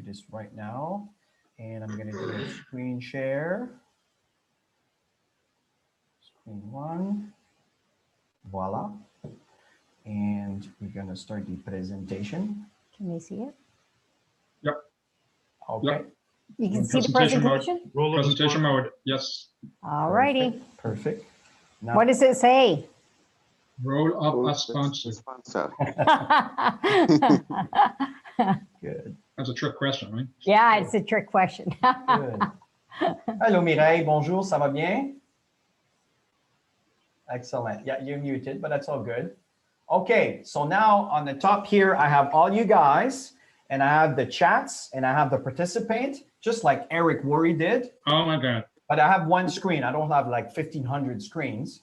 this right now. And I'm going to do a screen share. Screen one. Voila. And we're going to start the presentation. Can they see it? Yep. Okay. Yep. You can see the presentation? Presentation mode, yes. All righty. Perfect. Now, What does it say? Roll up a sponsor. good. That's a trick question, right? Yeah, it's a trick question. Good. Hello Mireille, bonjour, ça va bien? Excellent. Yeah, you're muted, but that's all good. Okay, so now on the top here, I have all you guys, and I have the chats, and I have the participant, just like Eric Worre did. Oh my God. But I have one screen. I don't have like 1,500 screens.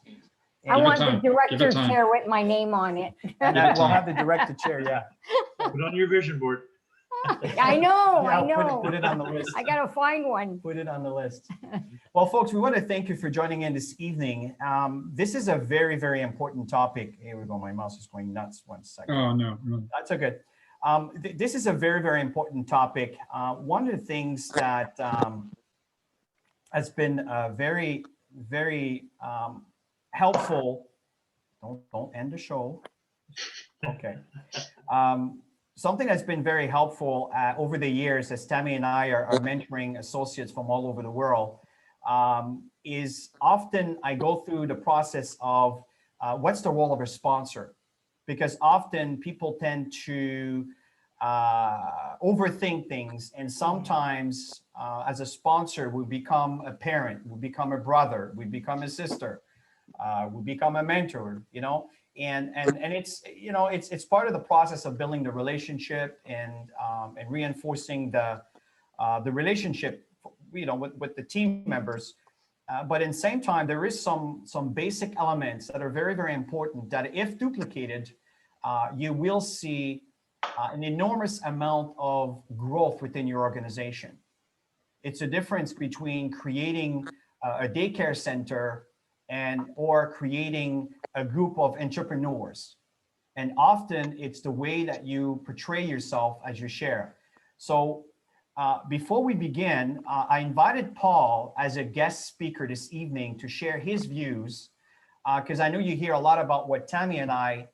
I want the time. director time. chair with my name on it. And I will have the director chair, yeah. Put on your vision board. I know, Yeah, I know. Put it on the list. I gotta find one. Put it on the list. Well, folks, we want to thank you for joining in this evening. This is a very, very important topic. Here we go. My mouse is going nuts. 1 second. Oh, no. That's okay. This is a very, very important topic. One of the things that has been very, very helpful. Don't end the show. Okay. Something that's been very helpful over the years, as Tammy and I are mentoring associates from all over the world, is often I go through the process of what's the role of a sponsor? Because often people tend to overthink things, and sometimes as a sponsor, we become a parent, we become a brother, we become a sister, we become a mentor, you know. And it's, you know, it's part of the process of building the relationship and reinforcing the relationship, you know, with the team members. But in the same time, there is some basic elements that are very, very important that if duplicated, you will see an enormous amount of growth within your organization. It's a difference between creating a daycare center or creating a group of entrepreneurs. And often it's the way that you portray yourself as you share. So before we begin, I invited Paul as a guest speaker this evening to share his views, because I know you hear a lot about what Tammy and I,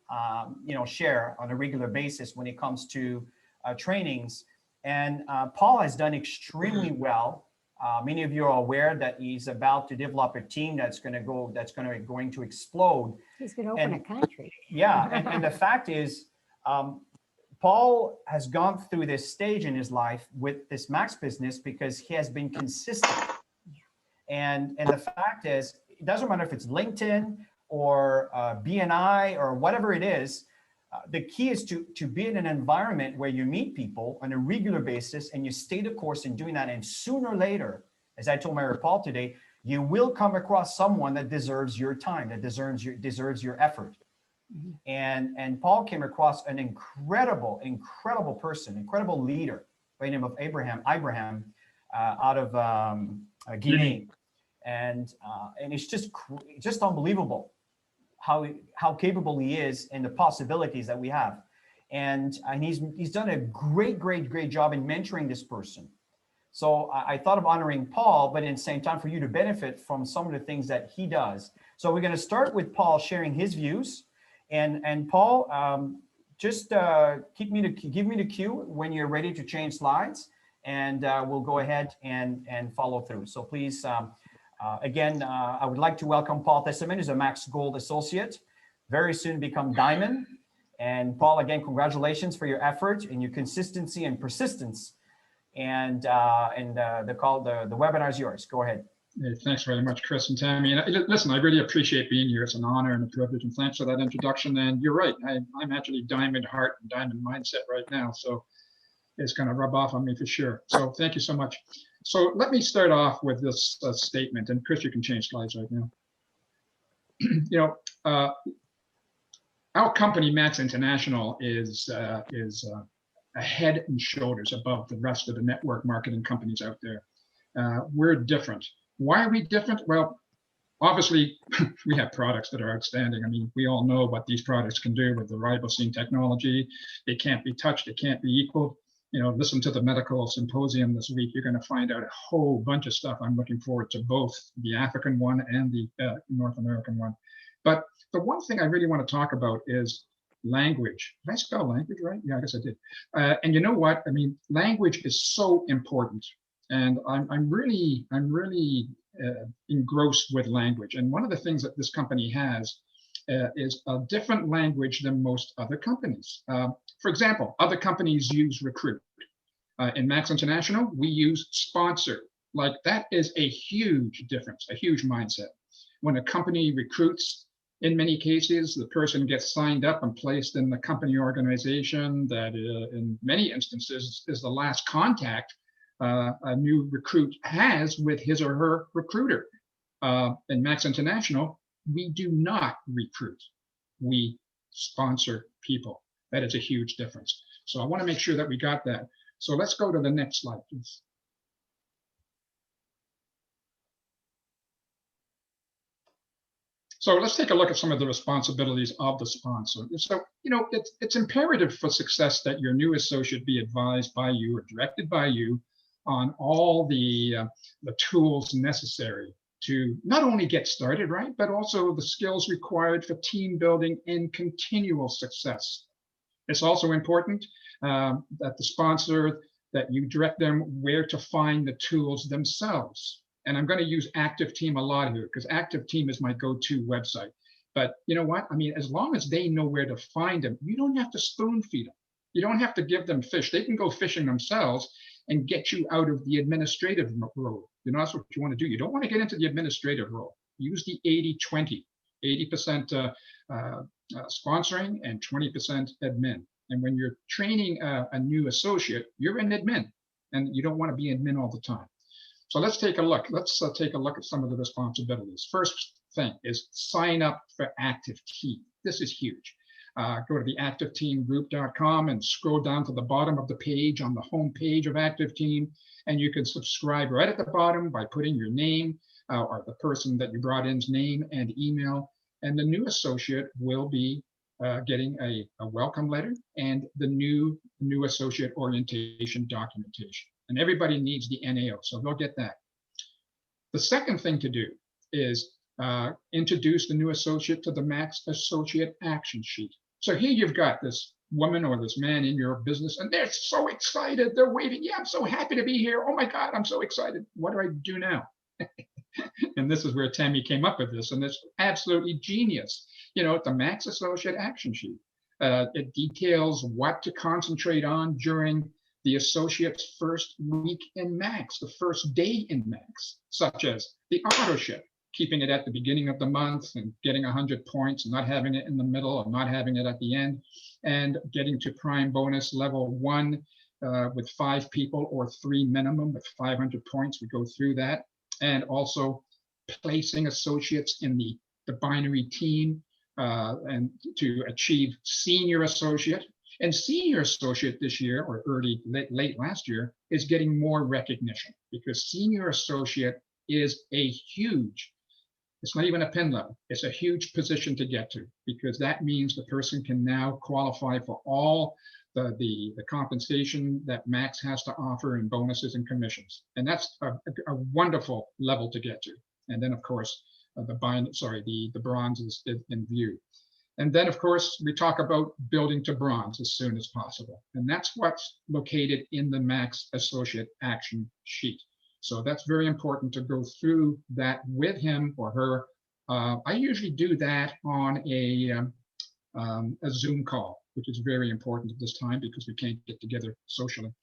you know, share on a regular basis when it comes to trainings. And Paul has done extremely well. Many of you are aware that he's about to develop a team that's going to explode. He's going to open a country. Yeah, and the fact is, Paul has gone through this stage in his life with this Max business because he has been consistent. And the fact is, it doesn't matter if it's LinkedIn or BNI or whatever it is. The key is to be in an environment where you meet people on a regular basis and you stay the course in doing that. And sooner or later, as I told Mary Paul today, you will come across someone that deserves your time, that deserves your effort. Mm-hmm. And Paul came across an incredible person, incredible leader by the name of Ibrahim out of Guinea. And it's just unbelievable how capable he is and the possibilities that we have. And he's done a great job in mentoring this person. So I thought of honoring Paul, but at the same time for you to benefit from some of the things that he does. So we're going to start with Paul sharing his views. And Paul, just give me the cue when you're ready to change slides, and we'll go ahead and follow through. So please, again, I would like to welcome Paul Tesserman, who's a Max Gold associate, very soon become Diamond. And Paul, again, congratulations for your effort and your consistency and persistence. And the webinar is yours. Go ahead. Hey, thanks very much, Chris and Tammy. And listen, I really appreciate being here. It's an honor and a privilege, and thanks for that introduction. And you're right, I'm actually diamond heart and diamond mindset right now, so it's going to rub off on me for sure. So thank you so much. So let me start off with this statement, and Chris, you can change slides right now. You know, our company, Max International, is a head and shoulders above the rest of the network marketing companies out there. We're different. Why are we different? Well, obviously, we have products that are outstanding. I mean, we all know what these products can do with the ribosine technology. They can't be touched. They can't be equaled. listen to the medical symposium this week. You're going to find out a whole bunch of stuff. I'm looking forward to both the African one and the North American one. But the one thing I really want to talk about is language. Did I spell language right? Yeah, I guess I did. And you know what? I mean, language is so important, and I'm really engrossed with language. And one of the things that this company has is a different language than most other companies. For example, other companies use recruit. In Max International, we use sponsor. Like, that is a huge difference, a huge mindset. When a company recruits, in many cases, the person gets signed up and placed in the company organization that in many instances is the last contact a new recruit has with his or her recruiter. In Max International, we do not recruit, we sponsor people. That is a huge difference. So I want to make sure that we got that. So let's go to the next slide, please. So let's take a look at some of the responsibilities of the sponsor. So, it's imperative for success that your new associate be advised by you or directed by you on all the tools necessary to not only get started, right, but also the skills required for team building and continual success. It's also important that the sponsor, that you direct them where to find the tools themselves. And I'm going to use Active Team a lot here because Active Team is my go-to website. But you know what? I mean, as long as they know where to find them, you don't have to spoon feed them. You don't have to give them fish. They can go fishing themselves and get you out of the administrative role. That's what you want to do. You don't want to get into the administrative role. Use the 80-20, 80% sponsoring and 20% admin. And when you're training a new associate, you're in admin, and you don't want to be admin all the time. So let's take a look. Let's take a look at some of the responsibilities. First thing is sign up for Active Team. This is huge. Go to the activeteamgroup.com and scroll down to the bottom of the page on the home page of Active Team, and you can subscribe right at the bottom by putting your name or the person that you brought in's name and email, and the new associate will be getting a welcome letter and the new associate orientation documentation. And everybody needs the NAO, so they'll get that. The second thing to do is introduce the new associate to the Max Associate Action Sheet. So here you've got this woman or this man in your business, and they're so excited. They're waving. Yeah, I'm so happy to be here. Oh my God, I'm so excited. What do I do now? And this is where Tammy came up with this, and it's absolutely genius. The Max Associate Action Sheet. It details what to concentrate on during the associate's first week in Max, the first day in Max, such as the auto ship, keeping it at the beginning of the month and getting 100 points, and not having it in the middle or not having it at the end, and getting to prime bonus level 1 with 5 people or 3 minimum with 500 points. We go through that. And also placing associates in the binary team and to achieve senior associate. And senior associate this year, or late last year, is getting more recognition because senior associate is a huge, it's not even a pin level, it's a huge position to get to, because that means the person can now qualify for all the compensation that Max has to offer in bonuses and commissions. And that's a wonderful level to get to. And then of course, the bronze is in view. And then, of course, we talk about building to bronze as soon as possible. And that's what's located in the Max Associate Action Sheet. So that's very important to go through that with him or her. I usually do that on a Zoom call, which is very important at this time because we can't get together socially.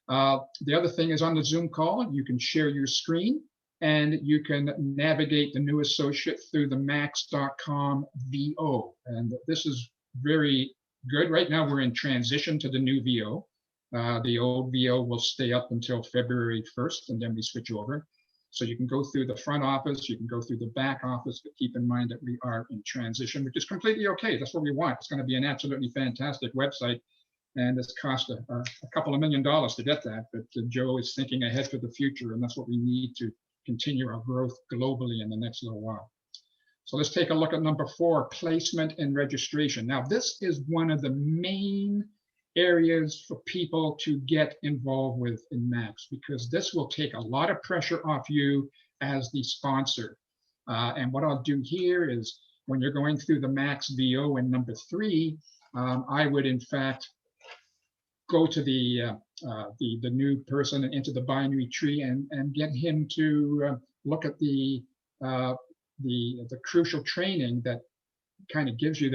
The other thing is on the Zoom call, you can share your screen and you can navigate the new associate through the max.com VO. And this is very good. Right now we're in transition to the new VO. The old VO will stay up until February 1st, and then we switch over. So you can go through the front office, you can go through the back office, but keep in mind that we are in transition, which is completely okay. That's what we want. It's going to be an absolutely fantastic website. And it's cost a couple of $1 million to get that, but Joe is thinking ahead for the future, and that's what we need to continue our growth globally in the next little while. So let's take a look at number 4, placement and registration. Now, this is one of the main areas for people to get involved with in Max, because this will take a lot of pressure off you as the sponsor. And what I'll do here is when you're going through the Max VO in number 3, I would in fact go to the new person into the binary tree and get him to look at the crucial training that kind of gives you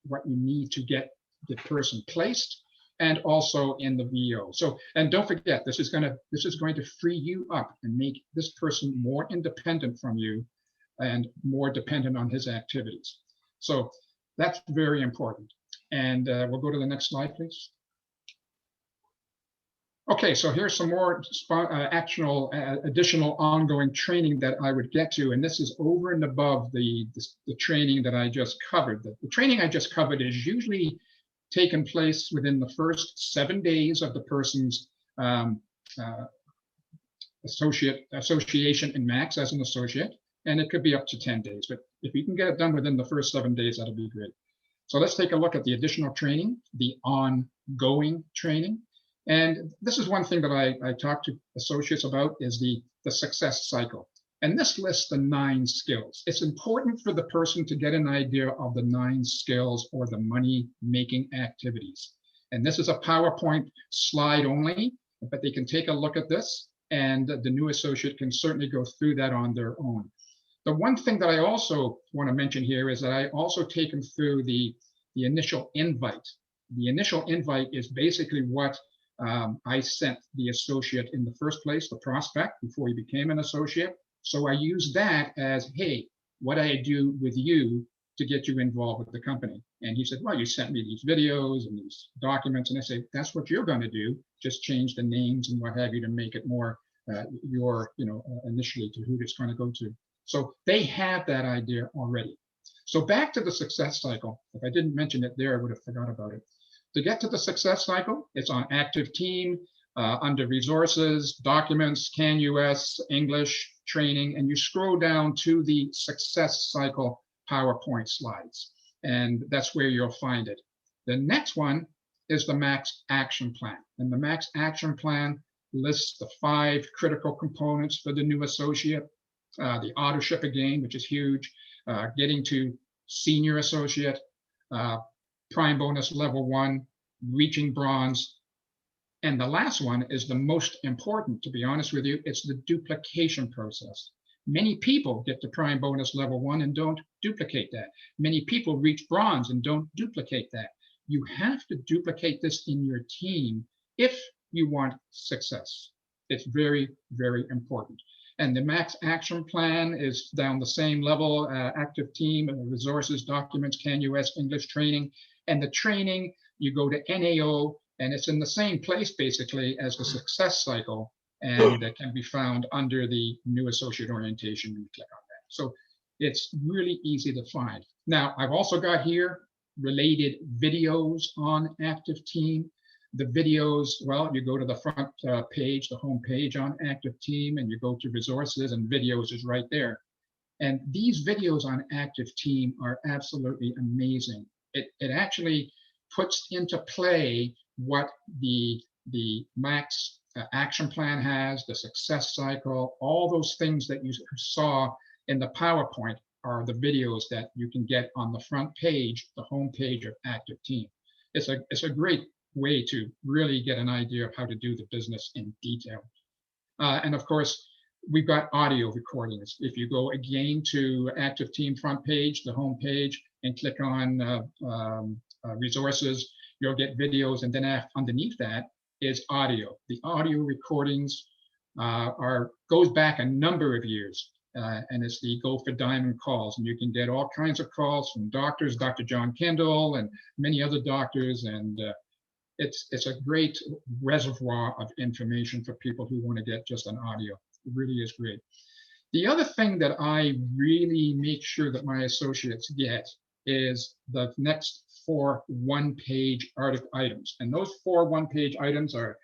what you need to get the person placed, and also in the VO. So, and don't forget, this is going to free you up and make this person more independent from you and more dependent on his activities. So that's very important. And we'll go to the next slide, please. Okay, so here's some more additional ongoing training that I would get to, and this is over and above the training that I just covered. The training I just covered is usually taken place within the first 7 days of the person's association in Max as an associate, and it could be up to 10 days, but if you can get it done within the first 7 days, that'll be great. So let's take a look at the additional training, the ongoing training. And this is one thing that I talk to associates about, is the success cycle. And this lists the 9 skills. It's important for the person to get an idea of the 9 skills or the money-making activities. And this is a PowerPoint slide only, but they can take a look at this, and the new associate can certainly go through that on their own. The one thing that I also want to mention here is that I also take them through the initial invite. The initial invite is basically what I sent the associate in the first place, the prospect, before he became an associate. So I use that as, hey, what I do with you to get you involved with the company. And he said, well, you sent me these videos and these documents. And I say, that's what you're going to do. Just change the names and what have you to make it more initially to who it's going to go to. So they have that idea already. So back to the success cycle. If I didn't mention it there, I would have forgot about it. To get to the success cycle, it's on active team, under resources, documents, CanUS, English, training, and you scroll down to the success cycle PowerPoint slides. And that's where you'll find it. The next one is the Max Action Plan. And the Max Action Plan lists the 5 critical components for the new associate. The authorship again, which is huge, getting to senior associate, prime bonus level 1, reaching bronze. And the last one is the most important, to be honest with you. It's the duplication process. Many people get to prime bonus level 1 and don't duplicate that. Many people reach bronze and don't duplicate that. You have to duplicate this in your team if you want success. It's very, very important. And the Max Action Plan is down the same level, active team, resources, documents, CanUS, English training. And the training, you go to NAO, and it's in the same place basically as the success cycle, and that can be found under the new associate orientation. You click on that. So it's really easy to find. Now, I've also got here related videos on active team. The videos, well, you go to the front page, the home page on active team, and you go to resources, and videos is right there. And these videos on active team are absolutely amazing. It actually puts into play what the Max Action Plan has, the success cycle, all those things that you saw in the PowerPoint are the videos that you can get on the front page, the home page of active team. It's a great way to really get an idea of how to do the business in detail. And of course, we've got audio recordings. If you go again to active team front page, the home page, and click on resources, you'll get videos, and then underneath that is audio. The audio recordings goes back a number of years, and it's the Go for Diamond calls, and you can get all kinds of calls from doctors, Dr. John Kendall, and many other doctors, and it's a great reservoir of information for people who want to get just an audio. It really is great. The other thing that I really make sure that my associates get is the next 4 one-page article items. And those 4 one-page items are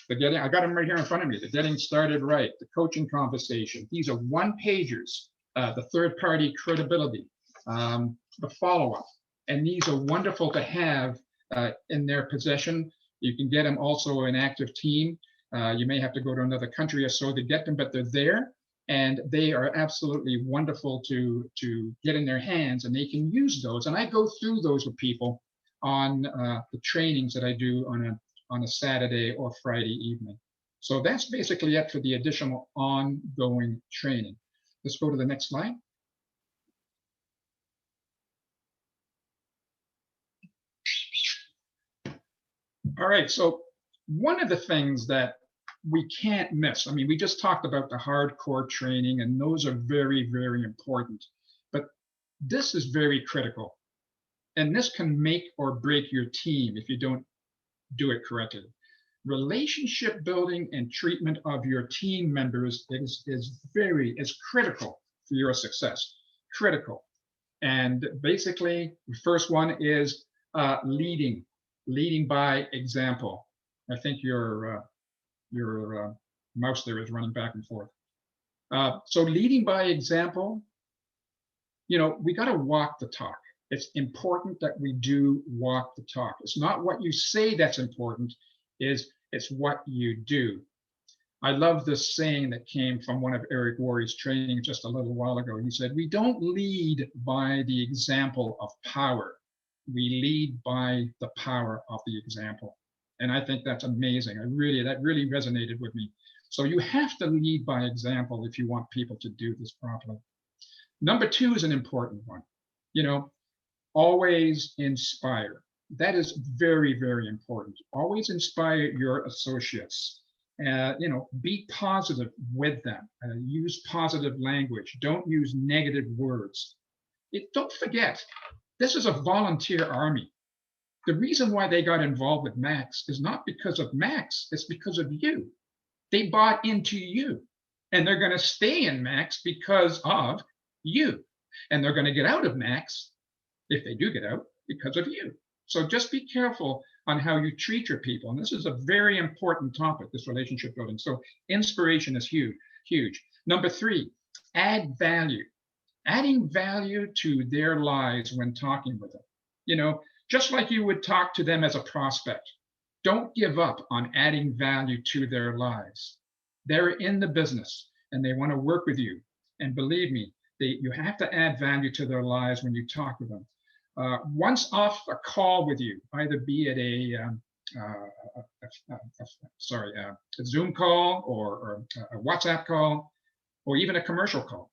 I got them right here in front of me, the getting started right, the coaching conversation. These are one-pagers, the third-party credibility, the follow-up. And these are wonderful to have in their possession. You can get them also an active team. You may have to go to another country or so to get them, but they're there. And they are absolutely wonderful to get in their hands, and they can use those. And I go through those with people on the trainings that I do on a Saturday or Friday evening. So that's basically it for the additional ongoing training. Let's go to the next slide. All right, so one of the things that we can't miss, I mean, we just talked about the hardcore training, and those are very, very important, but this is very critical. And this can make or break your team if you don't do it correctly. Relationship building and treatment of your team members is critical for your success, critical. And basically, the first one is leading by example. I think your mouse there is running back and forth. So leading by example, you know, we got to walk the talk. It's important that we do walk the talk. It's not what you say that's important, it's what you do. I love this saying that came from one of Eric Worre's training just a little while ago. He said, we don't lead by the example of power. We lead by the power of the example. And I think that's amazing. That really resonated with me. So you have to lead by example if you want people to do this properly. Number two is an important one. You know, always inspire. That is very, very important. Always inspire your associates. You know, be positive with them. Use positive language. Don't use negative words. Don't forget, this is a volunteer army. The reason why they got involved with Max is not because of Max, it's because of you. They bought into you, and they're going to stay in Max because of you. And they're going to get out of Max, if they do get out, because of you. So just be careful on how you treat your people. And this is a very important topic, this relationship building. So inspiration is huge, huge. Number three, add value. Adding value to their lives when talking with them. You know, just like you would talk to them as a prospect. Don't give up on adding value to their lives. They're in the business and they want to work with you. And believe me, you have to add value to their lives when you talk with them. Once off a call with you, either be it a Zoom call or a WhatsApp call, or even a commercial call.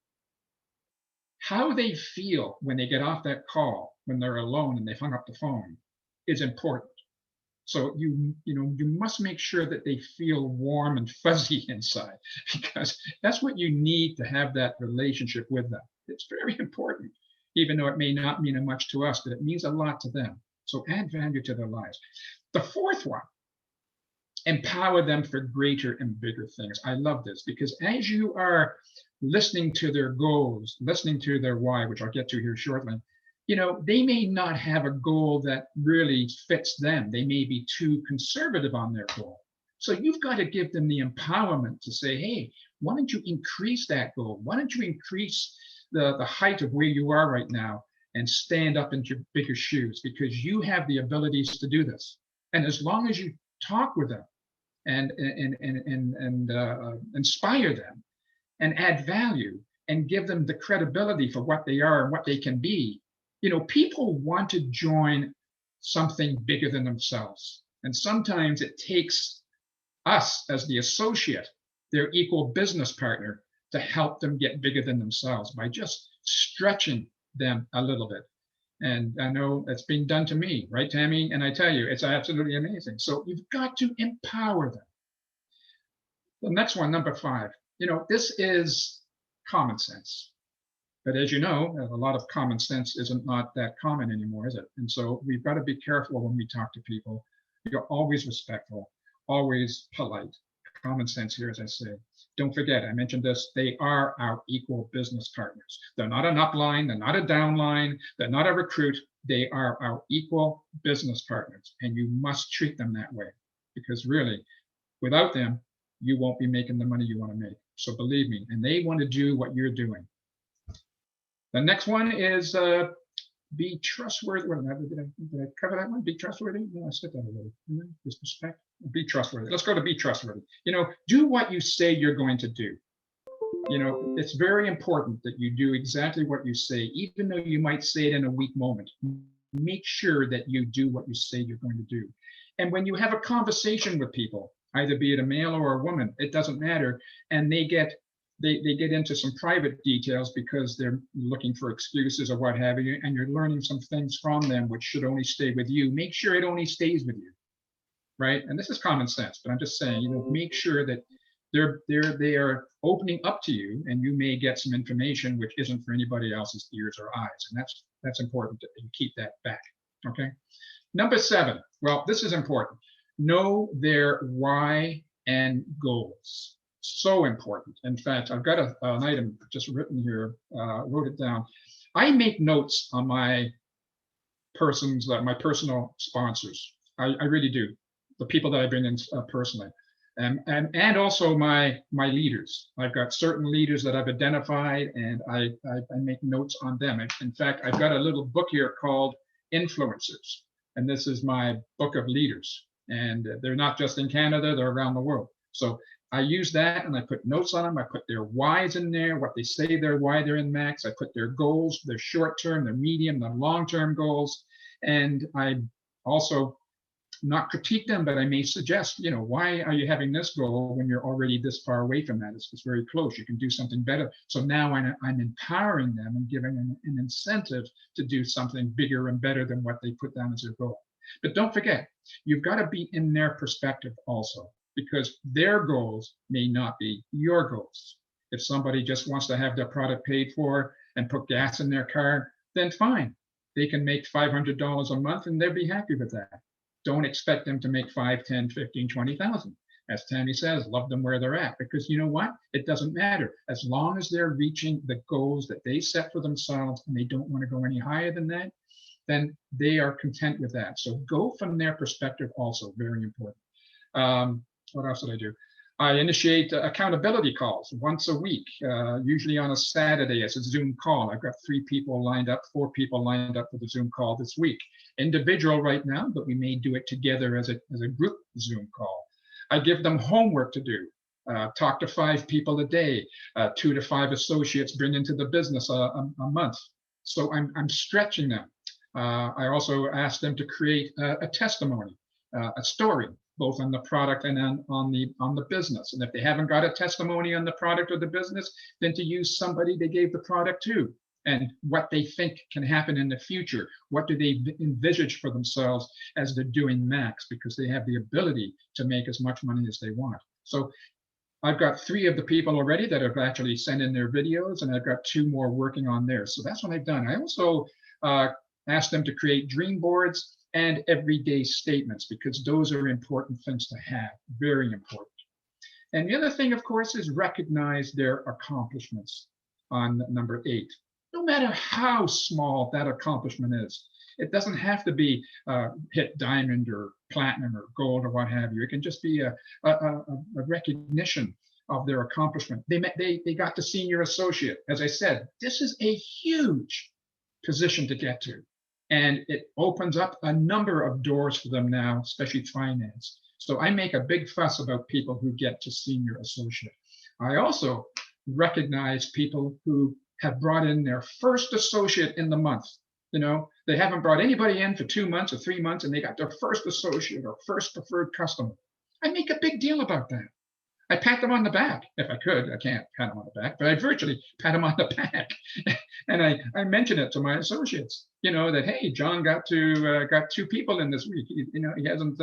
How they feel when they get off that call, when they're alone and they've hung up the phone, is important. So you must make sure that they feel warm and fuzzy inside, because that's what you need to have that relationship with them. It's very important, even though it may not mean much to us, but it means a lot to them. So add value to their lives. The fourth one, empower them for greater and bigger things. I love this, because as you are listening to their goals, listening to their why, which I'll get to here shortly, you know, they may not have a goal that really fits them. They may be too conservative on their goal. So you've got to give them the empowerment to say, hey, why don't you increase that goal? Why don't you increase the height of where you are right now and stand up into bigger shoes, because you have the abilities to do this. And as long as you talk with them and inspire them and add value and give them the credibility for what they are and what they can be, you know, people want to join something bigger than themselves. And sometimes it takes us as the associate, their equal business partner, to help them get bigger than themselves by just stretching them a little bit. And I know it's being done to me, right, Tammy? And I tell you, it's absolutely amazing. So you've got to empower them. The next one, number 5, you know, this is common sense. But as you know, a lot of common sense isn't not that common anymore, is it? And so we've got to be careful when we talk to people. You're always respectful, always polite. Common sense here, as I say. Don't forget, I mentioned this, they are our equal business partners. They're not an upline, they're not a downline, they're not a recruit. They are our equal business partners, and you must treat them that way, because really, without them, you won't be making the money you want to make. So believe me, and they want to do what you're doing. The next one is be trustworthy. Did I cover that one? Be trustworthy? No, I said that already. Just respect. Be trustworthy. Let's go to be trustworthy. Do what you say you're going to do. It's very important that you do exactly what you say, even though you might say it in a weak moment. Make sure that you do what you say you're going to do. And when you have a conversation with people, either be it a male or a woman, it doesn't matter, and they get into some private details because they're looking for excuses or what have you, and you're learning some things from them which should only stay with you. Make sure it only stays with you, right? And this is common sense, but I'm just saying, make sure that they are opening up to you, and you may get some information which isn't for anybody else's ears or eyes, and that's important that you keep that back. Okay. Number 7. Well, this is important. Know their why and goals. So important. In fact, I've got an item just written here, wrote it down. I make notes on my personal sponsors. I really do. The people that I bring in personally. And also my leaders. I've got certain leaders that I've identified, and I make notes on them. In fact, I've got a little book here called Influencers, and this is my book of leaders. And they're not just in Canada, they're around the world. So I use that, and I put notes on them. I put their whys in there, what they say why they're in Max. I put their goals, their short-term, their medium, their long-term goals. And I also not critique them, but I may suggest, why are you having this goal when you're already this far away from that? It's very close. You can do something better. So now I'm empowering them and giving them an incentive to do something bigger and better than what they put down as their goal. But don't forget, you've got to be in their perspective also, because their goals may not be your goals. If somebody just wants to have their product paid for and put gas in their car, then fine. They can make $500 a month and they'll be happy with that. Don't expect them to make 5, 10, 15, 20,000. As Tammy says, love them where they're at, because you know what? It doesn't matter. As long as they're reaching the goals that they set for themselves and they don't want to go any higher than that, then they are content with that. So go from their perspective also, very important. What else did I do? I initiate accountability calls once a week, usually on a Saturday as a Zoom call. I've got 3 people lined up, 4 people lined up for the Zoom call this week. Individual right now, but we may do it together as a group Zoom call. I give them homework to do. Talk to 5 people a day, 2 to 5 associates bring into the business a month. So I'm stretching them. I also ask them to create a testimony, a story, both on the product and on the business. And if they haven't got a testimony on the product or the business, then to use somebody they gave the product to, and what they think can happen in the future. What do they envisage for themselves as they're doing Max, because they have the ability to make as much money as they want. So I've got 3 of the people already that have actually sent in their videos, and I've got 2 more working on theirs. So that's what I've done. I also asked them to create dream boards and everyday statements, because those are important things to have, very important. And the other thing, of course, is recognize their accomplishments on number 8. No matter how small that accomplishment is, it doesn't have to be hit diamond or platinum or gold or what have you. It can just be a recognition of their accomplishment. They got to senior associate. As I said, this is a huge position to get to. And it opens up a number of doors for them now, especially finance. So I make a big fuss about people who get to senior associate. I also recognize people who have brought in their first associate in the month. They haven't brought anybody in for 2 months or 3 months, and they got their first associate or first preferred customer. I make a big deal about that. I pat them on the back if I could. I can't pat them on the back, but I virtually pat them on the back, and I mention it to my associates. That hey, John got 2 people in this week. He hasn't.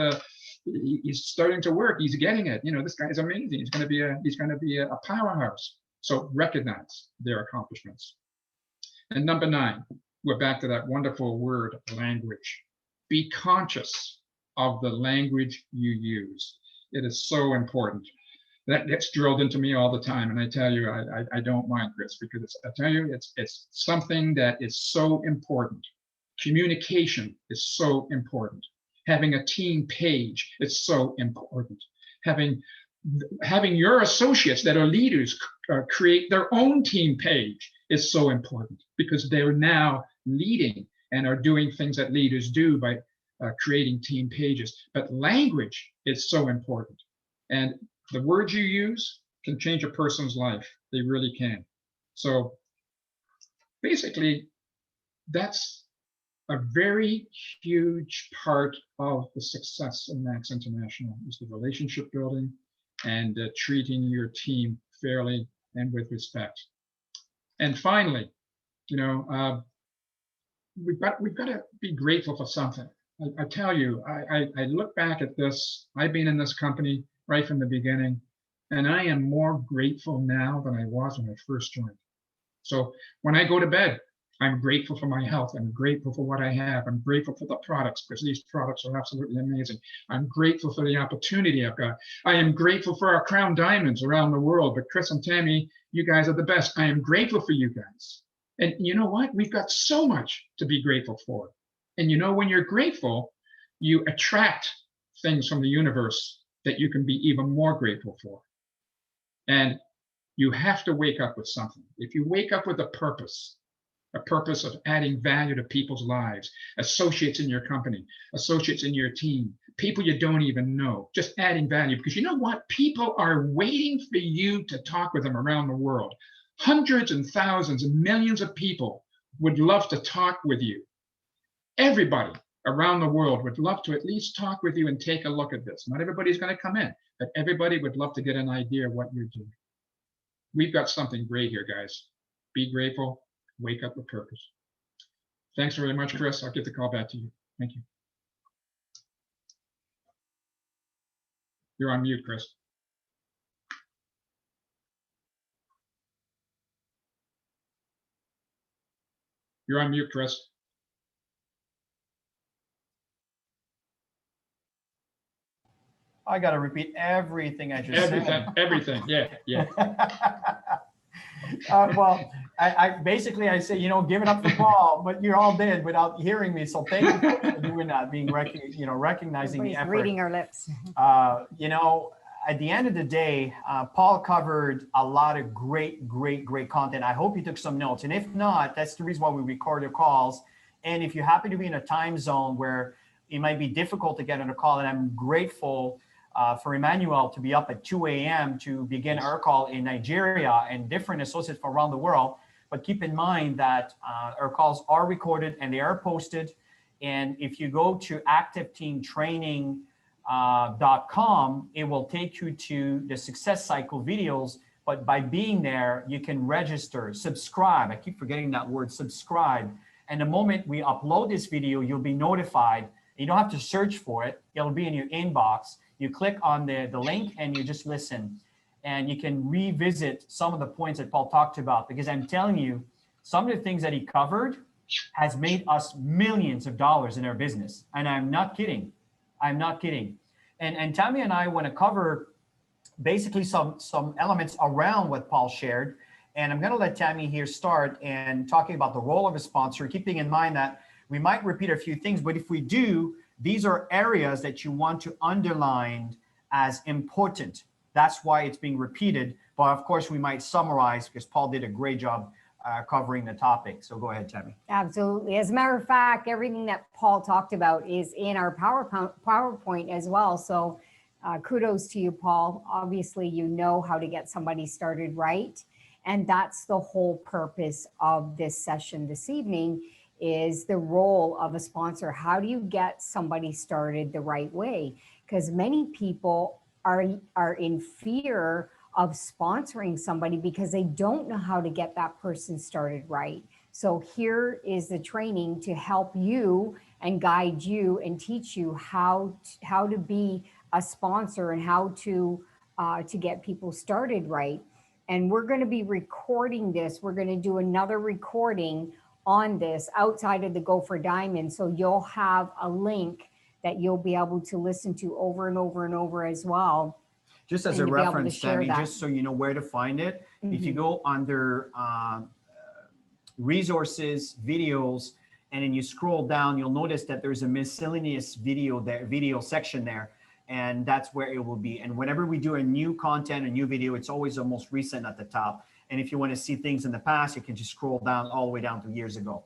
He's starting to work. He's getting it. This guy's amazing. He's going to be a powerhouse. So recognize their accomplishments. And number 9, we're back to that wonderful word, language. Be conscious of the language you use. It is so important. That gets drilled into me all the time, and I tell you, I don't mind, Chris, because it's something that is so important. Communication is so important. Having a team page is so important. Having your associates that are leaders create their own team page is so important, because they're now leading and are doing things that leaders do by creating team pages. But language is so important. And the words you use can change a person's life. They really can. So basically, that's a very huge part of the success in Max International is the relationship building and treating your team fairly and with respect. And finally, we've got to be grateful for something. I tell you, I look back at this. I've been in this company right from the beginning, and I am more grateful now than I was when I first joined. So when I go to bed, I'm grateful for my health. I'm grateful for what I have. I'm grateful for the products because these products are absolutely amazing. I'm grateful for the opportunity I've got. I am grateful for our crown diamonds around the world. But Chris and Tammy, you guys are the best. I am grateful for you guys. And you know what? We've got so much to be grateful for. And when you're grateful, you attract things from the universe that you can be even more grateful for. And you have to wake up with something. If you wake up with a purpose of adding value to people's lives, associates in your company, associates in your team, people you don't even know, just adding value. Because you know what? People are waiting for you to talk with them around the world. Hundreds and thousands and millions of people would love to talk with you. Everybody around the world would love to at least talk with you and take a look at this. Not everybody's going to come in, but everybody would love to get an idea of what you're doing. We've got something great here, guys. Be grateful. Wake up with purpose. Thanks very much, Chris. I'll get the call back to you. Thank you. You're on mute, Chris. You're on mute, Chris. I got to repeat everything I just said. Everything. Yeah. Well, I basically I say, give it up for Paul, but you all did without hearing me. So thank you for doing that, being recognizing the effort. Reading our lips. At the end of the day, Paul covered a lot of great content. I hope you took some notes. And if not, that's the reason why we record your calls. And if you happen to be in a time zone where it might be difficult to get on a call, and I'm grateful for Emmanuel to be up at 2 a.m. to begin our call in Nigeria and different associates from around the world. But keep in mind that our calls are recorded and they are posted. And if you go to activeteamtraining.com, it will take you to the success cycle videos. But by being there, you can register, subscribe. I keep forgetting that word, subscribe. And the moment we upload this video, you'll be notified. You don't have to search for it. It'll be in your inbox. You click on the link and you just listen. And you can revisit some of the points that Paul talked about, because I'm telling you, some of the things that he covered has made us millions of dollars in our business. And I'm not kidding. I'm not kidding. And Tammy and I want to cover basically some elements around what Paul shared. And I'm going to let Tammy here start and talking about the role of a sponsor, keeping in mind that we might repeat a few things, but if we do, these are areas that you want to underline as important. That's why it's being repeated. But of course, we might summarize because Paul did a great job covering the topic. So go ahead, Tammy. Absolutely. As a matter of fact, everything that Paul talked about is in our PowerPoint as well. So kudos to you, Paul. Obviously, you know how to get somebody started right. And that's the whole purpose of this session this evening, is the role of a sponsor. How do you get somebody started the right way? Because many people are in fear of sponsoring somebody because they don't know how to get that person started right. So here is the training to help you and guide you and teach you how to be a sponsor and how to get people started right. And we're going to be recording this. We're going to do another recording on this outside of the Go for Diamond. So you'll have a link that you'll be able to listen to over and over and over as well. Just as a reference, Tammy, just so you know where to find it. Mm-hmm. If you go under resources, videos, and then you scroll down, you'll notice that there's a miscellaneous video section there. And that's where it will be. And whenever we do a new content, a new video, it's always the most recent at the top. And if you want to see things in the past, you can just scroll down all the way down to years ago.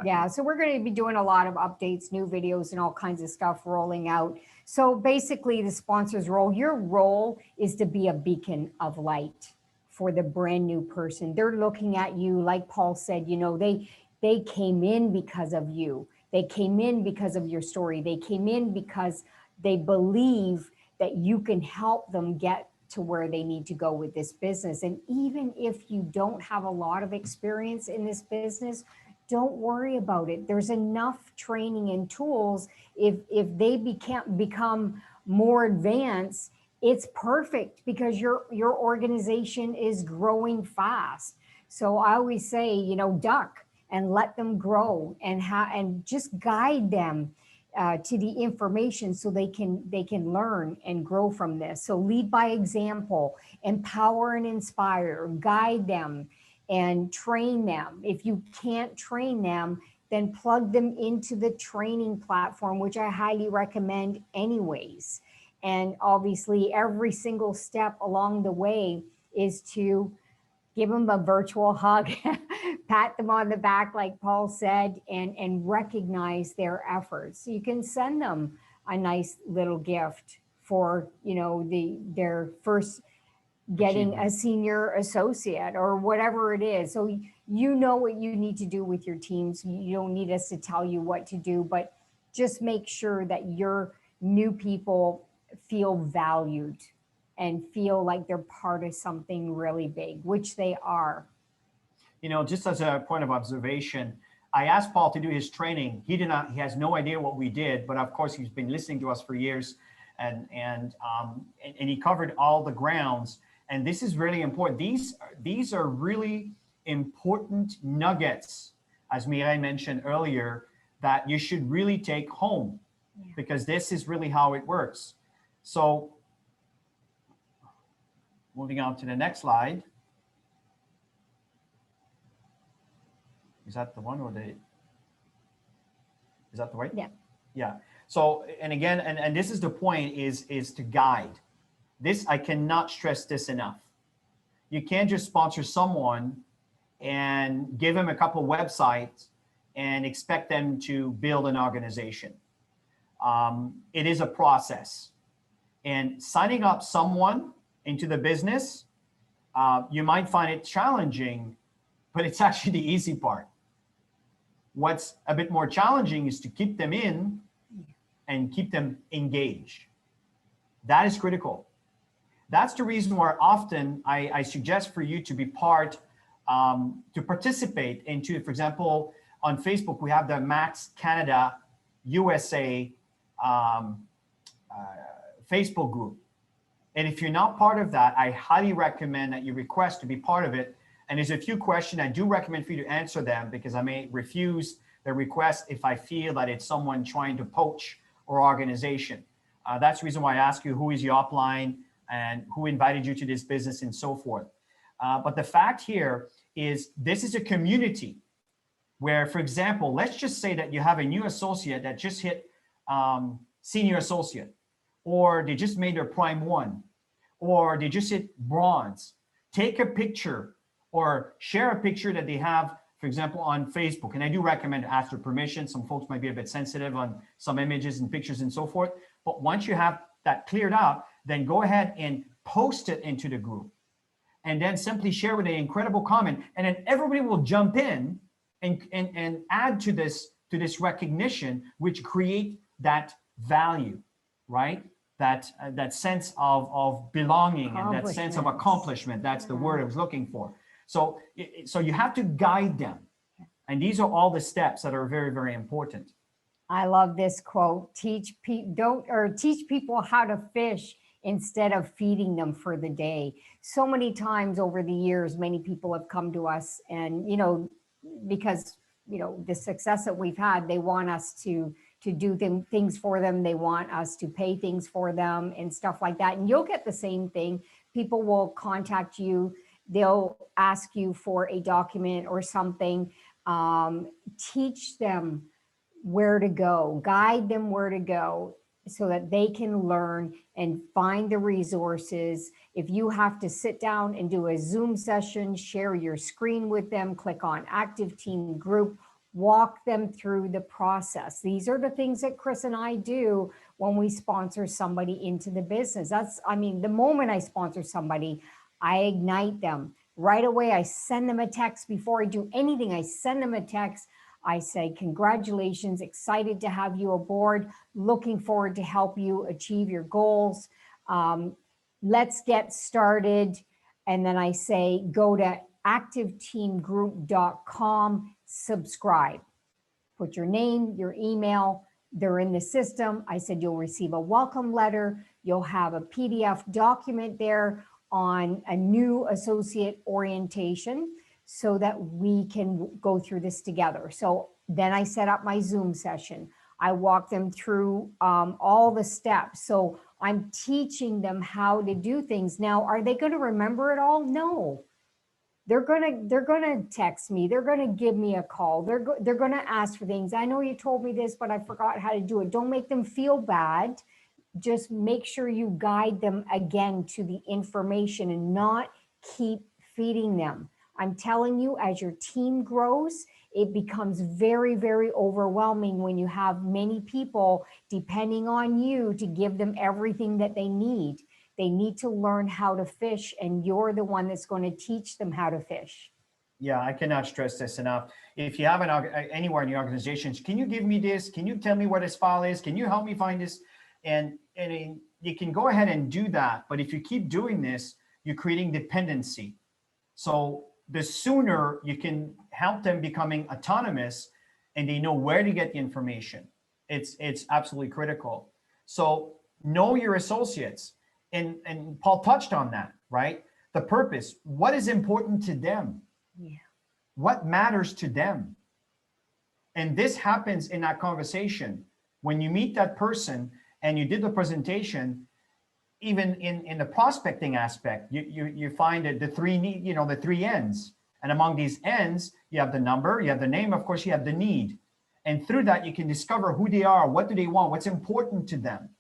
Yeah, so we're going to be doing a lot of updates, new videos, and all kinds of stuff rolling out. So basically, the sponsor's role, your role is to be a beacon of light for the brand new person. They're looking at you, like Paul said, you know, they came in because of you. They came in because of your story. They came in because they believe that you can help them get to where they need to go with this business. And even if you don't have a lot of experience in this business, don't worry about it. There's enough training and tools. If they become more advanced, it's perfect because your organization is growing fast. So I always say, you know, duck and let them grow and just guide them to the information so they can learn and grow from this. So lead by example, empower and inspire, guide them and train them. If you can't train them, then plug them into the training platform, which I highly recommend anyways. And obviously every single step along the way is to give them a virtual hug, pat them on the back, like Paul said, and recognize their efforts. You can send them a nice little gift for, you know, their first getting a senior associate or whatever it is. So you know what you need to do with your teams. You don't need us to tell you what to do, but just make sure that your new people feel valued and feel like they're part of something really big, which they are. You know, just as a point of observation, I asked Paul to do his training. He has no idea what we did, but of course he's been listening to us for years, and he covered all the grounds. And this is really important. These are really important nuggets, as Mireille mentioned earlier, that you should really take home, because this is really how it works. So moving on to the next slide. Is that the one or is that the right? Yeah. Yeah. So, and again, and this is the point, is to guide. This, I cannot stress this enough. You can't just sponsor someone and give them a couple websites and expect them to build an organization. It is a process. And signing up someone into the business, you might find it challenging, but it's actually the easy part. What's a bit more challenging is to keep them in and keep them engaged. That is critical. That's the reason why often I suggest for you to be part, to participate into, for example, on Facebook, we have the Max Canada USA Facebook group. And if you're not part of that, I highly recommend that you request to be part of it. And there's a few questions I do recommend for you to answer them, because I may refuse the request if I feel that it's someone trying to poach our organization. That's the reason why I ask you, who is your upline and who invited you to this business and so forth. But the fact here is this is a community where, for example, let's just say that you have a new associate that just hit senior associate, or they just made their prime one, or they just hit bronze. Take a picture or share a picture that they have, for example, on Facebook. And I do recommend ask for permission. Some folks might be a bit sensitive on some images and pictures and so forth. But once you have that cleared up, then go ahead and post it into the group. And then simply share with an incredible comment. And then everybody will jump in and add to this recognition, which create that value, right? That sense of belonging and that sense of accomplishment. That's the word I was looking for. So you have to guide them. And these are all the steps that are very, very important. I love this quote: teach people how to fish instead of feeding them for the day. So many times over the years, many people have come to us and, you know, because, you know, the success that we've had, they want us to do things for them. They want us to pay things for them and stuff like that. And you'll get the same thing. People will contact you. They'll ask you for a document or something. Teach them where to go, guide them where to go so that they can learn and find the resources. If you have to sit down and do a Zoom session, share your screen with them, click on active team group, walk them through the process. These are the things that Chris and I do when we sponsor somebody into the business. The moment I sponsor somebody, I ignite them right away. I send them a text before I do anything. I send them a text. I say, congratulations, excited to have you aboard, looking forward to help you achieve your goals. Let's get started. And then I say, go to activeteamgroup.com, subscribe. Put your name, your email, they're in the system. I said, you'll receive a welcome letter. You'll have a PDF document there on a new associate orientation so that we can go through this together. So then I set up my Zoom session. I walk them through all the steps. So I'm teaching them how to do things. Now, are they going to remember it all? No. They're gonna text me. They're gonna give me a call. They're gonna ask for things. I know you told me this, but I forgot how to do it. Don't make them feel bad. Just make sure you guide them again to the information and not keep feeding them. I'm telling you, as your team grows, it becomes very, very overwhelming when you have many people depending on you to give them everything that they need. They need to learn how to fish, and you're the one that's going to teach them how to fish. Yeah, I cannot stress this enough. If you have anywhere in your organizations, can you give me this? Can you tell me where this file is? Can you help me find this? And you can go ahead and do that. But if you keep doing this, you're creating dependency. So the sooner you can help them becoming autonomous and they know where to get the information, it's absolutely critical. So know your associates. And Paul touched on that, right? The purpose, what is important to them? Yeah. What matters to them? And this happens in that conversation. When you meet that person and you did the presentation, even in the prospecting aspect, you find that the three ends. And among these ends, you have the number, you have the name, of course, you have the need. And through that, you can discover who they are, what do they want, what's important to them.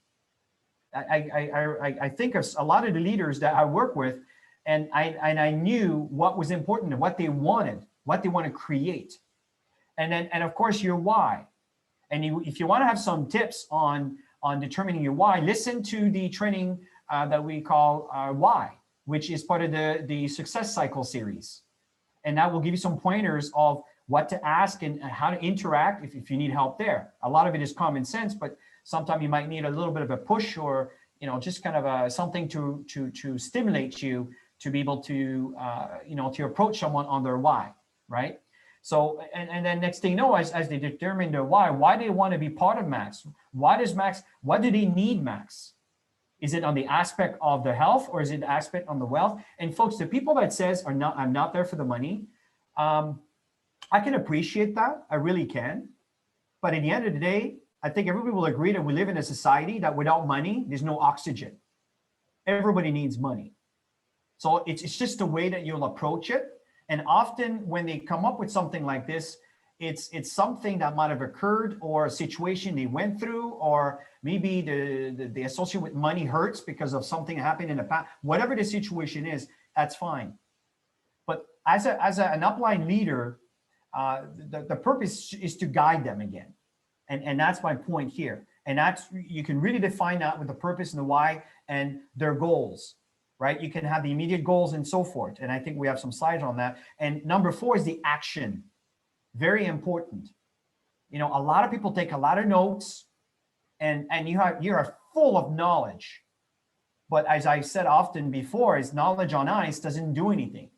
I think of a lot of the leaders that I work with, and I knew what was important and what they wanted, what they want to create. And of course your why. And if you want to have some tips on determining your why, listen to the training that we call Why, which is part of the Success Cycle series. And that will give you some pointers of what to ask and how to interact if you need help there. A lot of it is common sense, but sometimes you might need a little bit of a push or, just kind of something to stimulate you to be able to, to approach someone on their why, right? So, and then next thing you know, as they determine their why do they want to be part of Max? What do they need Max? Is it on the aspect of the health or is it the aspect on the wealth? And folks, the people that says I'm not there for the money, I can appreciate that. I really can. But at the end of the day, I think everybody will agree that we live in a society that without money, there's no oxygen. Everybody needs money. So it's just the way that you'll approach it. And often when they come up with something like this, it's something that might have occurred or a situation they went through, or maybe the associate with money hurts because of something happened in the past. Whatever the situation is, that's fine. But as an upline leader, the purpose is to guide them again. And that's my point here. And you can really define that with the purpose and the why and their goals, right? You can have the immediate goals and so forth. And I think we have some slides on that. And number 4 is the action. Very important. A lot of people take a lot of notes and you are full of knowledge. But as I said often before, is knowledge on ice doesn't do anything.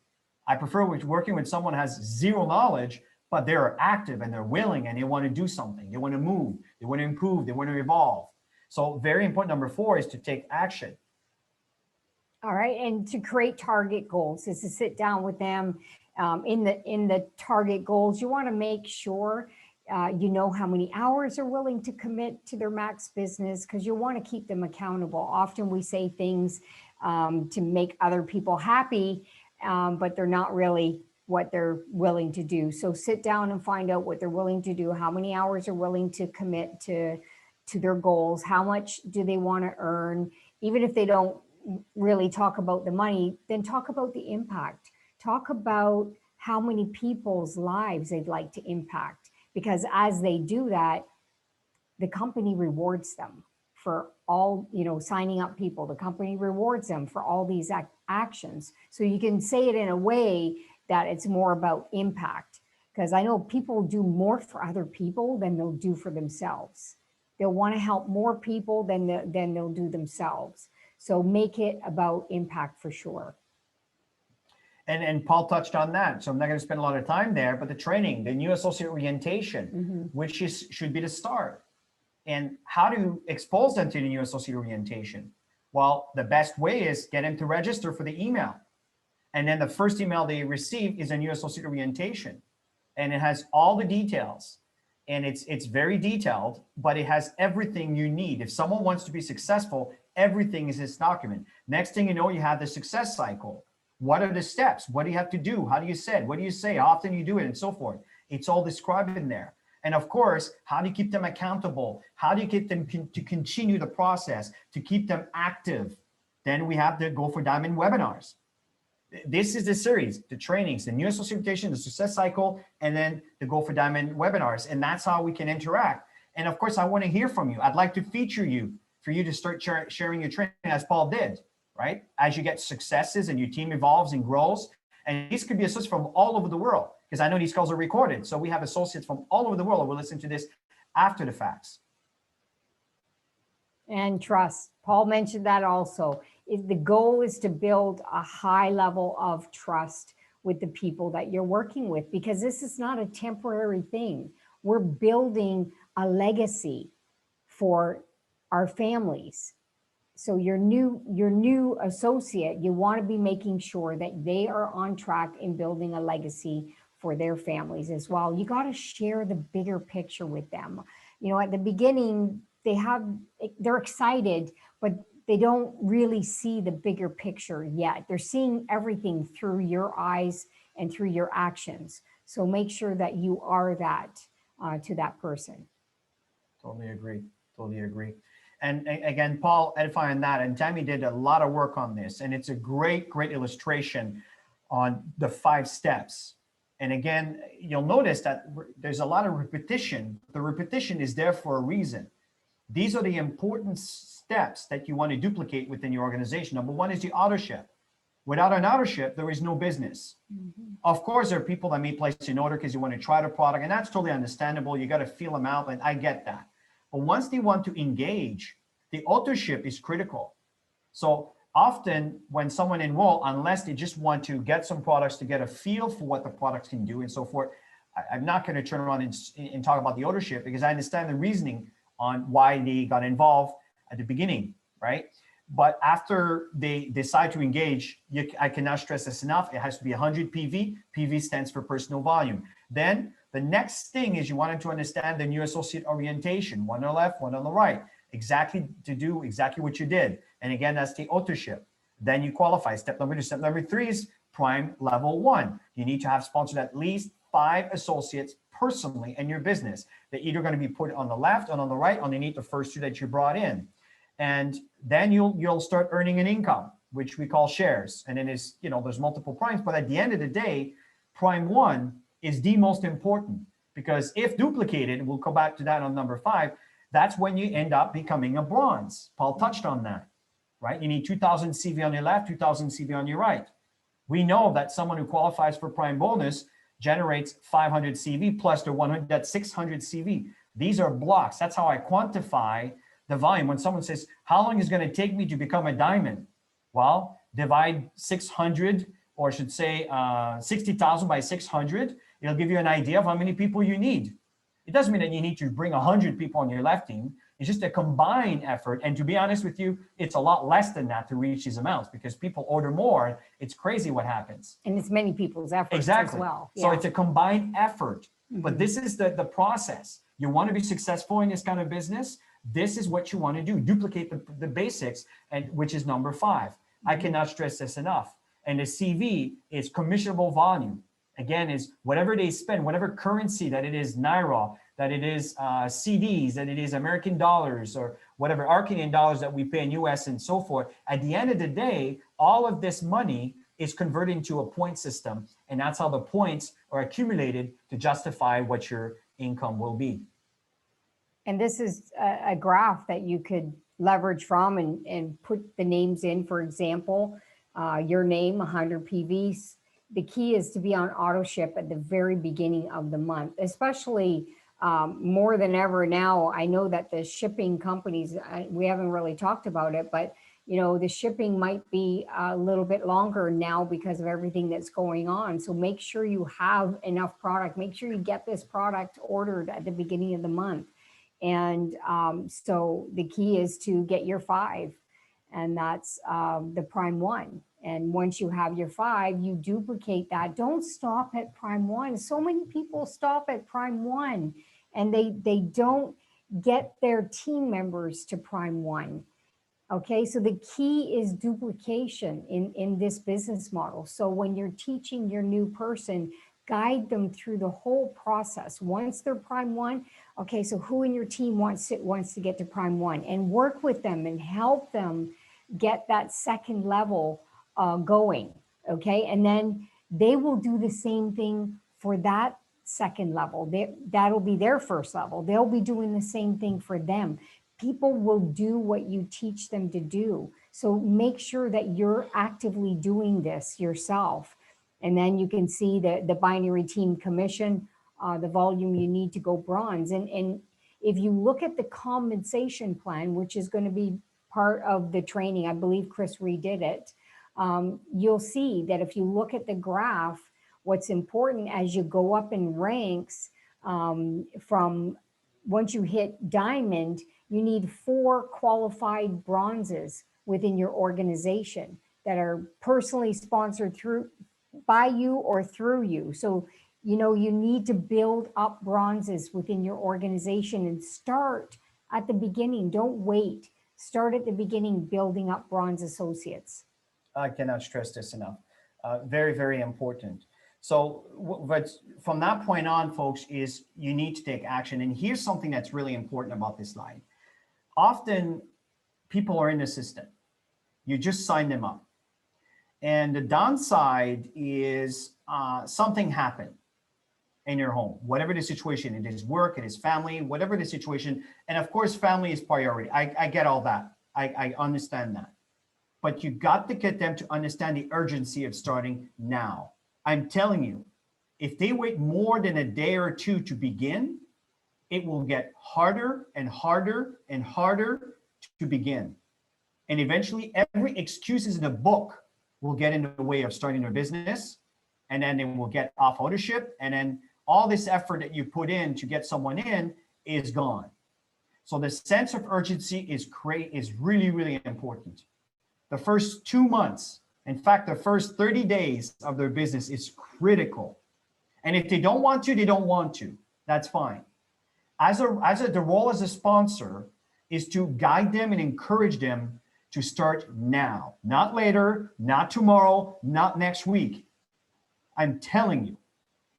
I prefer working with someone who has zero knowledge, but they're active and they're willing and they want to do something. They want to move, they want to improve, they want to evolve. So very important, number 4 is to take action. All right, and to create target goals is to sit down with them in the target goals. You want to make sure you know how many hours they're willing to commit to their Max business, because you want to keep them accountable. Often we say things to make other people happy, but they're not really what they're willing to do. So sit down and find out what they're willing to do, how many hours they're willing to commit to their goals, how much do they want to earn. Even if they don't really talk about the money, then talk about the impact. Talk about how many people's lives they'd like to impact. because as they do that, the company rewards them for all, signing up people. The company rewards them for all these actions. So you can say it in a way that it's more about impact, because I know people do more for other people than they'll do for themselves. They'll want to help more people than they'll do themselves. So make it about impact for sure. And Paul touched on that, so I'm not going to spend a lot of time there, but the training, the new associate orientation, which should be the start. And how to expose them to the new associate orientation? Well, the best way is get them to register for the email. And then the first email they receive is a new associate orientation. And it has all the details. And it's very detailed, but it has everything you need. If someone wants to be successful, everything is this document. Next thing you know, you have the success cycle. What are the steps? What do you have to do? How do you say it? What do you say? How often you do it, and so forth. It's all described in there. And of course, how do you keep them accountable? How do you get them to continue the process, to keep them active? Then we have the Go for Diamond webinars. This is the series, the trainings, the new association, the success cycle, and then the Go for Diamond webinars. And that's how we can interact. And of course, I want to hear from you. I'd like to feature you for you to start sharing your training as Paul did, right? As you get successes and your team evolves and grows. And these could be associates from all over the world, because I know these calls are recorded. So we have associates from all over the world who will listen to this after the facts. And trust. Paul mentioned that also. The goal is to build a high level of trust with the people that you're working with, because this is not a temporary thing. We're building a legacy for our families. So your new associate, you want to be making sure that they are on track in building a legacy for their families as well. You got to share the bigger picture with them. At the beginning, they're excited, but they don't really see the bigger picture yet. They're seeing everything through your eyes and through your actions. So make sure that you are that to that person. Totally agree. Totally agree. And again, Paul edifying that, and Tammy did a lot of work on this, and it's a great illustration on the 5 steps. And again, you'll notice that there's a lot of repetition. The repetition is there for a reason. These are the important steps that you want to duplicate within your organization. Number 1 is the authorship. Without an authorship, there is no business. Of course, there are people that may place an order because you want to try the product, and that's totally understandable. You got to feel them out, and I get that. But once they want to engage, the authorship is critical. So often when someone enroll, unless they just want to get some products to get a feel for what the products can do and so forth, I'm not going to turn around and talk about the authorship, because I understand the reasoning on why they got involved at the beginning, right? But after they decide to engage, I cannot stress this enough, it has to be 100 PV. PV stands for personal volume. Then the next thing is you wanted to understand the new associate orientation, one on the left, one on the right, exactly to do exactly what you did. And again, that's the authorship. Then you qualify. Step number 2. Step number 3 is prime level 1. You need to have sponsored at least 5 associates personally in your business. They're either going to be put on the left and on the right underneath the first 2 that you brought in. And then you'll start earning an income, which we call shares. And then there's multiple primes, but at the end of the day, prime 1 is the most important, because if duplicated, we'll go back to that on number 5, that's when you end up becoming a bronze. Paul touched on that, right? You need 2,000 CV on your left, 2,000 CV on your right. We know that someone who qualifies for prime bonus generates 500 CV plus the 100, that's 600 CV. These are blocks. That's how I quantify the volume. When someone says, how long is it going to take me to become a diamond? Well, divide 600, or I should say 60,000 by 600. It'll give you an idea of how many people you need. It doesn't mean that you need to bring 100 people on your left team. It's just a combined effort. And to be honest with you, it's a lot less than that to reach these amounts, because people order more. It's crazy what happens. And it's many people's efforts exactly. as well. So it's a combined effort. But this is the process. You want to be successful in this kind of business. This is what you want to do. Duplicate the basics, and which is number 5. I cannot stress this enough. And the CV is commissionable volume. Again, is whatever they spend, whatever currency, that it is Naira, that it is CDs, that it is American dollars, or whatever Argentinian dollars that we pay in US and so forth. At the end of the day, all of this money is converted into a point system. And that's how the points are accumulated to justify what you're income will be. And this is a graph that you could leverage from and put the names in, for example, your name, 100 PVs. The key is to be on auto ship at the very beginning of the month, especially more than ever now. I know that the shipping companies, we haven't really talked about it, but the shipping might be a little bit longer now because of everything that's going on. So make sure you have enough product. Make sure you get this product ordered at the beginning of the month. And so the key is to get your 5, and that's the prime 1. And once you have your 5, you duplicate that. Don't stop at prime 1. So many people stop at prime 1 and they don't get their team members to prime 1. Okay, so the key is duplication in this business model. So when you're teaching your new person, guide them through the whole process. Once they're prime 1, okay, so who in your team wants to get to prime 1, and work with them and help them get that second level going, okay? And then they will do the same thing for that second level. That'll be their first level. They'll be doing the same thing for them. People will do what you teach them to do. So make sure that you're actively doing this yourself. And then you can see the binary team commission, the volume you need to go bronze. And if you look at the compensation plan, which is going to be part of the training, I believe Chris redid it, you'll see that if you look at the graph, what's important as you go up in ranks from once you hit diamond, you need 4 qualified bronzes within your organization that are personally sponsored by you or through you. So, you need to build up bronzes within your organization and start at the beginning. Don't wait. Start at the beginning, building up bronze associates. I cannot stress this enough. Very, very important. So but from that point on, folks, is you need to take action. And here's something that's really important about this slide. Often people are in the system. You just sign them up. And the downside is something happened in your home, whatever the situation, it is work, it is family, whatever the situation. And of course, family is priority. I get all that. I understand that. But you got to get them to understand the urgency of starting now. I'm telling you, if they wait more than a day or two to begin, it will get harder and harder and harder to begin. And eventually every excuses in the book will get in the way of starting their business. And then they will get off ownership. And then all this effort that you put in to get someone in is gone. So the sense of urgency is really, really important. The first 2 months, in fact, the first 30 days of their business is critical. And if they don't want to, they don't want to. That's fine. The role as a sponsor is to guide them and encourage them to start now, not later, not tomorrow, not next week. I'm telling you,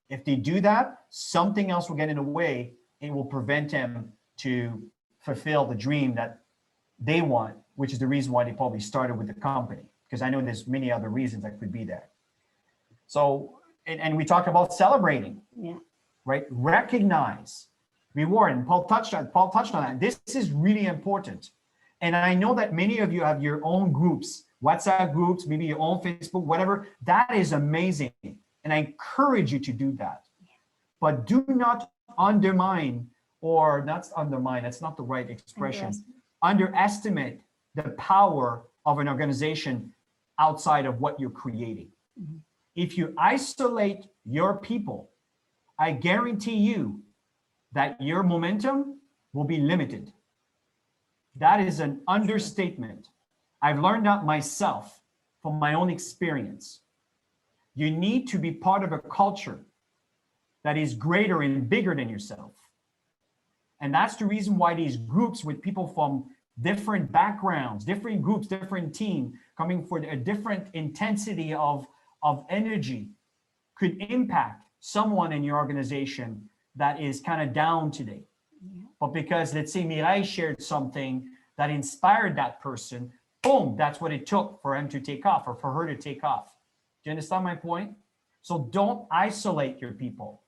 if they do that, something else will get in the way and will prevent them to fulfill the dream that they want, which is the reason why they probably started with the company. Because I know there's many other reasons that could be there. So, and we talked about celebrating, right? Recognize, reward, and Paul touched on that. This is really important. And I know that many of you have your own groups, WhatsApp groups, maybe your own Facebook, whatever. That is amazing. And I encourage you to do that. But do not undermine, or not undermine, that's not the right expression, underestimate the power of an organization outside of what you're creating. Mm-hmm. If you isolate your people, I guarantee you that your momentum will be limited. That is an understatement. I've learned that myself from my own experience. You need to be part of a culture that is greater and bigger than yourself. And that's the reason why these groups with people from different backgrounds, different groups, different teams, coming for a different intensity of energy could impact someone in your organization that is kind of down today. Yeah. But because, let's say, Mireille shared something that inspired that person, boom, that's what it took for him to take off or for her to take off. Do you understand my point? So don't isolate your people.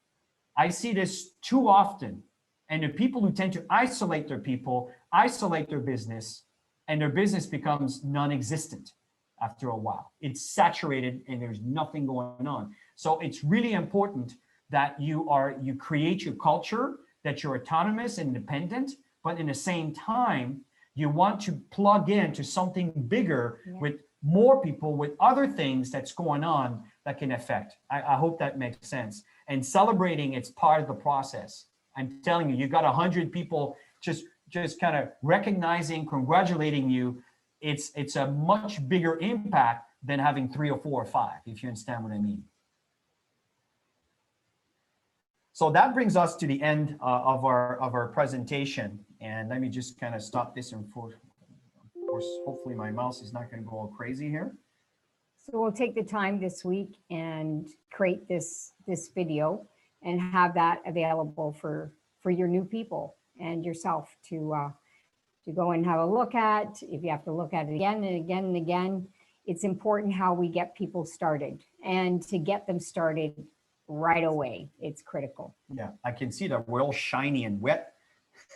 I see this too often. And the people who tend to isolate their people, isolate their business, and their business becomes non-existent after a while. It's saturated and there's nothing going on. So it's really important that you create your culture, that you're autonomous and independent, but in the same time, you want to plug into something bigger with more people, with other things that's going on that can affect. I hope that makes sense. And celebrating, it's part of the process. I'm telling you, you got 100 people just kind of recognizing, congratulating you. It's a much bigger impact than having 3 or 4 or 5, if you understand what I mean. So that brings us to the end of our presentation. And let me just kind of stop this. And of course, hopefully my mouse is not going to go all crazy here. So we'll take the time this week and create this video and have that available for your new people and yourself to go and have a look at. If you have to look at it again and again and again, it's important how we get people started, and to get them started right away. It's critical. Yeah, I can see that we're all shiny and wet.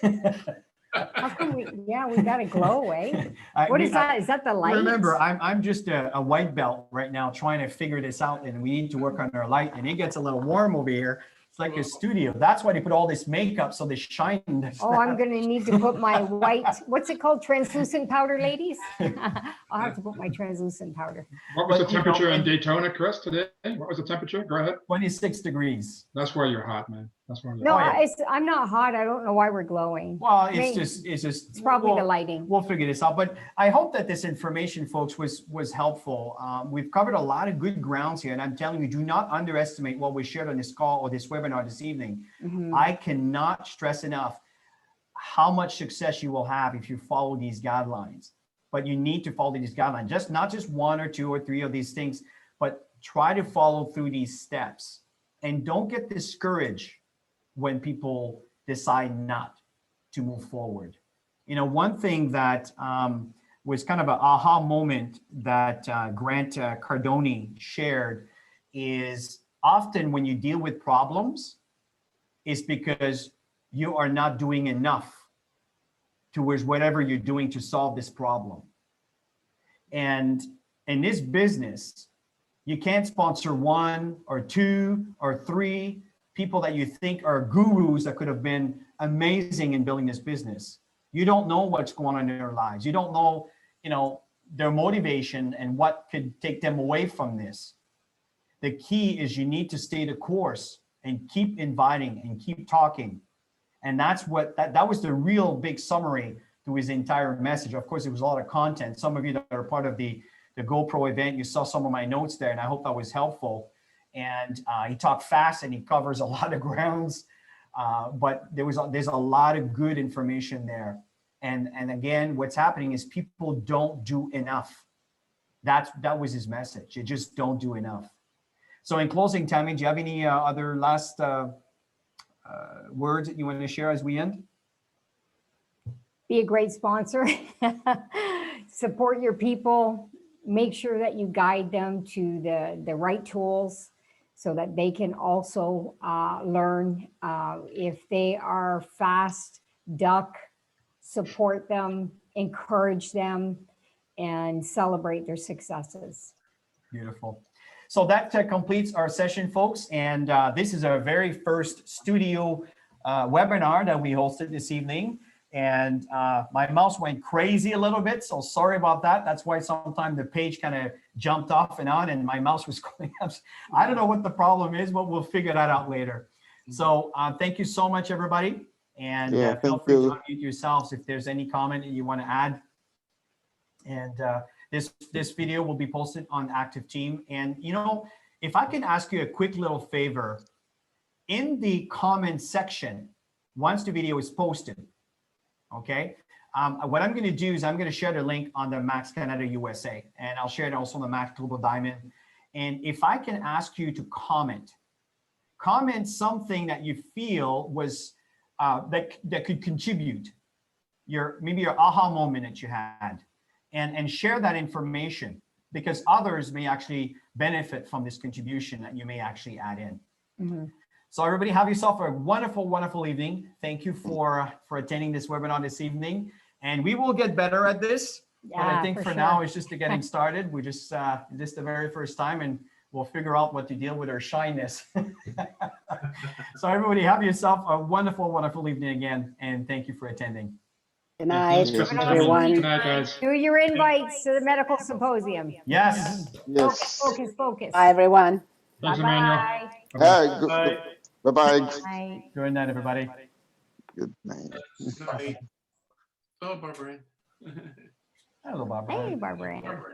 How can we? Yeah, we got to glow, eh? What is that? Is that the light? Remember, I'm just a white belt right now trying to figure this out, and we need to work on our light, and it gets a little warm over here. It's like a studio. That's why they put all this makeup, so they shine. Oh, I'm going to need to put my white, what's it called? Translucent powder, ladies? I'll have to put my translucent powder. What was the temperature in Daytona, Chris, today? What was the temperature? Go ahead. 26 degrees. That's why you're hot, man. That's why you're No, hot. I'm not hot. I don't know why we're glowing. Well, it's probably the lighting. We'll figure this out. But I hope that this information, folks, was helpful. We've covered a lot of good grounds here, and I'm telling you, do not underestimate what was shared on this call or this webinar this evening. I cannot stress enough how much success you will have if you follow these guidelines. But you need to follow these guidelines, not just 1 or 2 or 3 of these things, but try to follow through these steps. And don't get discouraged when people decide not to move forward. You know, one thing that was kind of an aha moment that Grant Cardone shared is often when you deal with problems, it's because you are not doing enough towards whatever you're doing to solve this problem. And in this business, you can't sponsor 1 or 2 or 3 people that you think are gurus that could have been amazing in building this business. You don't know what's going on in their lives. You don't know, their motivation and what could take them away from this. The key is you need to stay the course and keep inviting and keep talking. And that's what, that was the real big summary to his entire message. Of course, it was a lot of content. Some of you that are part of the GoPro event, you saw some of my notes there, and I hope that was helpful. And he talked fast and he covers a lot of grounds, but there's a lot of good information there. And again, what's happening is people don't do enough. That was his message. You just don't do enough. So in closing, Tammy, do you have any other last words that you want to share as we end? Be a great sponsor. Support your people. Make sure that you guide them to the right tools, so that they can also learn. If they are fast, duck, support them, encourage them, and celebrate their successes. Beautiful. So that completes our session, folks. And this is our very first studio webinar that we hosted this evening. And my mouse went crazy a little bit, so sorry about that. That's why sometimes the page kind of jumped off and on and my mouse was going up. I don't know what the problem is, but we'll figure that out later. So thank you so much, everybody. And feel free to unmute yourselves if there's any comment that you want to add. And this video will be posted on Active Team. And, if I can ask you a quick little favor, in the comment section, once the video is posted, okay, what I'm going to do is I'm going to share the link on the Max Canada USA, and I'll share it also on the Max Global Diamond. And if I can ask you to comment something that you feel was that could contribute, maybe your aha moment that you had, and share that information, because others may actually benefit from this contribution that you may actually add in. So everybody have yourself a wonderful, wonderful evening. Thank you for attending this webinar this evening. And we will get better at this. But I think for now, it's just getting started. We just this the very first time, and we'll figure out what to deal with our shyness. So everybody have yourself a wonderful, wonderful evening again. And thank you for attending. Good night, Thanks, Chris and Tammy. everyone. Good night, guys. Do your invites to the medical symposium. Yes. Yes. Focus, focus. Bye, everyone. Thanks, Emmanuel. Bye-bye. Bye-bye. Hey, Bye. bye-bye. Bye. Good night, everybody. Good night. Bye. Oh, Barbara. Hello, Barbara. Hey, Barbara. Barbara.